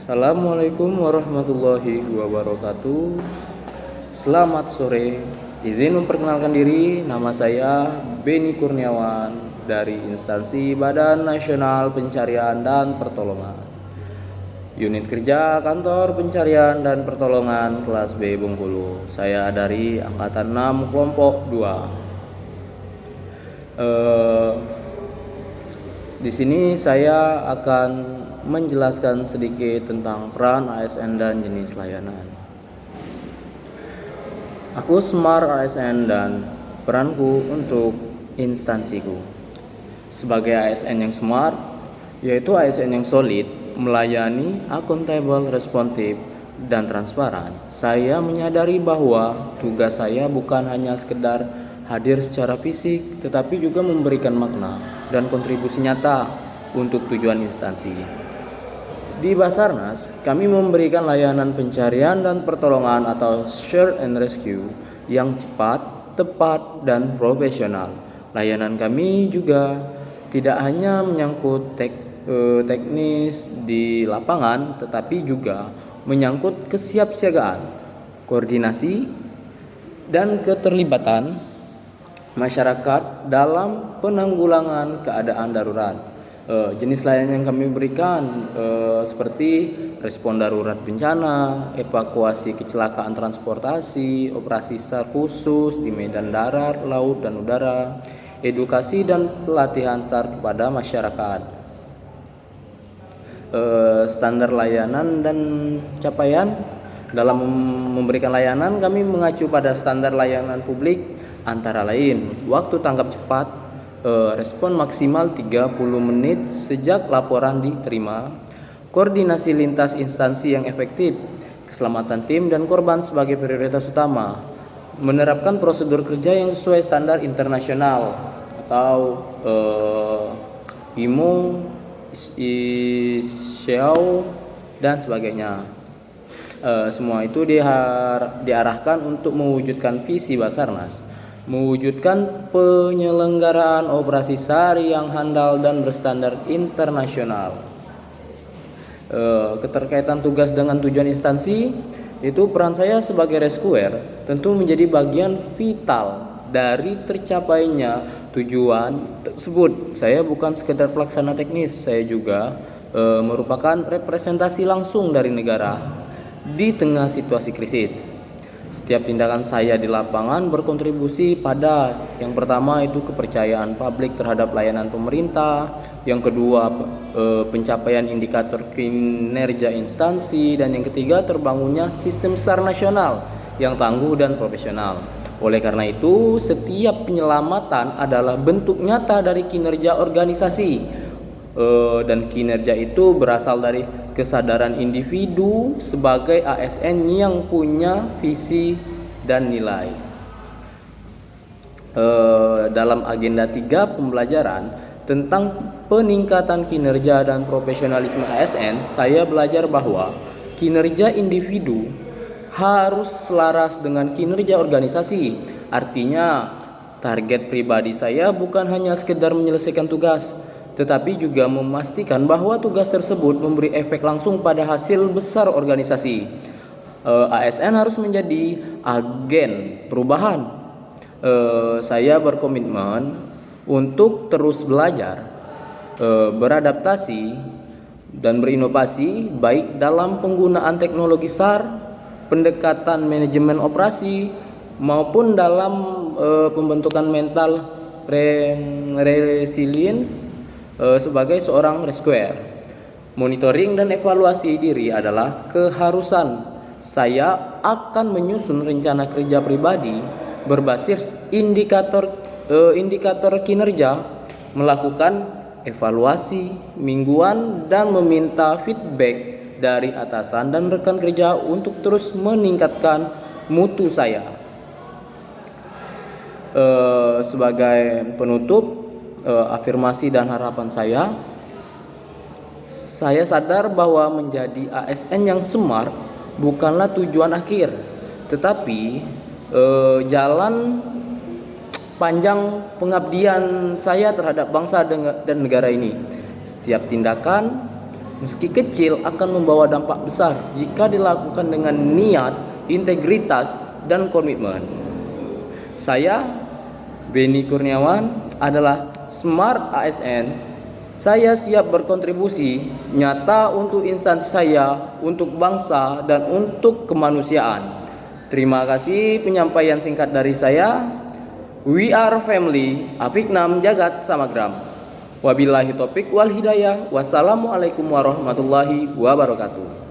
Assalamualaikum warahmatullahi wabarakatuh. Selamat sore. Izin memperkenalkan diri, nama saya Beni Kurniawan dari instansi Badan Nasional Pencarian dan Pertolongan. Unit kerja Kantor Pencarian dan Pertolongan kelas B Bengkulu. Saya dari angkatan 6 kelompok 2. Di sini saya akan menjelaskan sedikit tentang peran ASN dan jenis layanan. Aku Smart ASN dan peranku untuk instansiku. Sebagai ASN yang smart, yaitu ASN yang solid, melayani, akuntabel, responsif, dan transparan. Saya menyadari bahwa tugas saya bukan hanya sekedar hadir secara fisik, tetapi juga memberikan makna dan kontribusi nyata untuk tujuan instansi. Di Basarnas, kami memberikan layanan pencarian dan pertolongan atau search and rescue yang cepat, tepat, dan profesional. Layanan kami juga tidak hanya menyangkut teknis di lapangan, tetapi juga menyangkut kesiapsiagaan, koordinasi, dan keterlibatan masyarakat dalam penanggulangan keadaan darurat. Jenis layanan yang kami berikan seperti respon darurat bencana, evakuasi kecelakaan transportasi, operasi SAR khusus di medan darat, laut, dan udara, edukasi dan pelatihan SAR kepada masyarakat. Standar layanan dan capaian dalam memberikan layanan, kami mengacu pada standar layanan publik, antara lain waktu tanggap cepat, respon maksimal 30 menit sejak laporan diterima, koordinasi lintas instansi yang efektif, keselamatan tim dan korban sebagai prioritas utama, menerapkan prosedur kerja yang sesuai standar internasional atau IMO, ISO, dan sebagainya. Semua itu diarahkan untuk mewujudkan visi Basarnas, mewujudkan penyelenggaraan operasi SAR yang handal dan berstandar internasional. Keterkaitan tugas dengan tujuan instansi, itu peran saya sebagai rescuer tentu menjadi bagian vital dari tercapainya tujuan tersebut. Saya bukan sekedar pelaksana teknis, saya juga merupakan representasi langsung dari negara di tengah situasi krisis. Setiap tindakan saya di lapangan berkontribusi pada yang pertama itu kepercayaan publik terhadap layanan pemerintah, yang kedua pencapaian indikator kinerja instansi, dan yang ketiga terbangunnya sistem SAR nasional yang tangguh dan profesional. Oleh karena itu, setiap penyelamatan adalah bentuk nyata dari kinerja organisasi. Dan kinerja itu berasal dari kesadaran individu sebagai ASN yang punya visi dan nilai. Dalam agenda 3 pembelajaran tentang peningkatan kinerja dan profesionalisme ASN, saya belajar bahwa kinerja individu harus selaras dengan kinerja organisasi. Artinya, target pribadi saya bukan hanya sekedar menyelesaikan tugas, tetapi juga memastikan bahwa tugas tersebut memberi efek langsung pada hasil besar organisasi. ASN harus menjadi agen perubahan. Saya berkomitmen untuk terus belajar, beradaptasi, dan berinovasi baik dalam penggunaan teknologi SAR, pendekatan manajemen operasi, maupun dalam pembentukan mental resilient sebagai seorang rescuer. Monitoring dan evaluasi diri adalah keharusan. Saya akan menyusun rencana kerja pribadi berbasis indikator kinerja, melakukan evaluasi mingguan, dan meminta feedback dari atasan dan rekan kerja untuk terus meningkatkan mutu saya. Sebagai penutup, afirmasi dan harapan saya sadar bahwa menjadi ASN yang smart bukanlah tujuan akhir, tetapi jalan panjang pengabdian saya terhadap bangsa dan negara ini. Setiap tindakan meski kecil akan membawa dampak besar jika dilakukan dengan niat, integritas, dan komitmen. Saya, Beni Kurniawan, adalah Smart ASN. Saya siap berkontribusi nyata untuk instansi saya, untuk bangsa, dan untuk kemanusiaan. Terima kasih penyampaian singkat dari saya. We are family, Apiknam Jagat Samagram. Wabillahi taufiq wal hidayah. Wassalamualaikum warahmatullahi wabarakatuh.